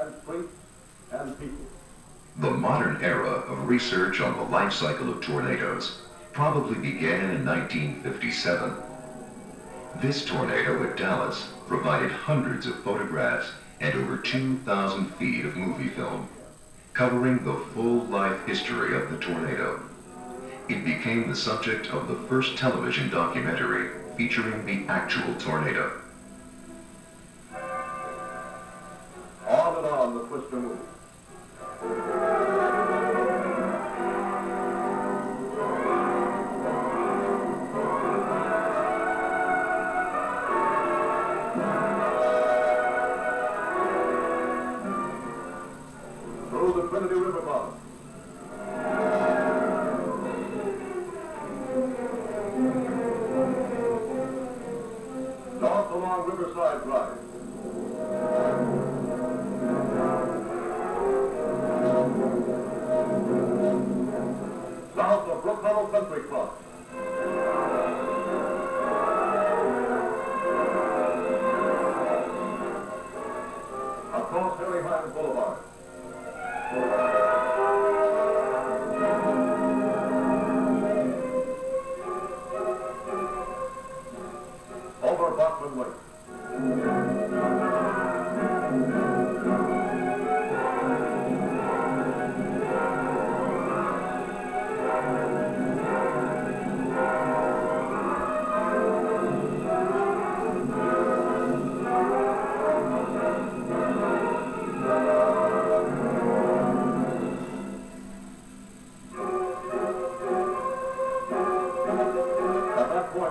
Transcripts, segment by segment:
and streets and people. The modern era of research on the life cycle of tornadoes probably began in 1957. This tornado at Dallas provided hundreds of photographs and over 2,000 feet of movie film, covering the full life history of the tornado. It became the subject of the first television documentary featuring the actual tornado. On and on the twister moved. Through the Trinity River bottom. North along Riverside Drive. South of Brook Hollow Country Club. Across Harry Hines Boulevard. Over Bachman Lake.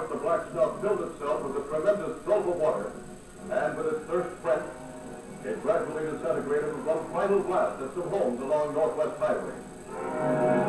The black stuff filled itself with a tremendous gulf of water, and with its thirst quenched, it gradually disintegrated with one final blast at some homes along Northwest Highway.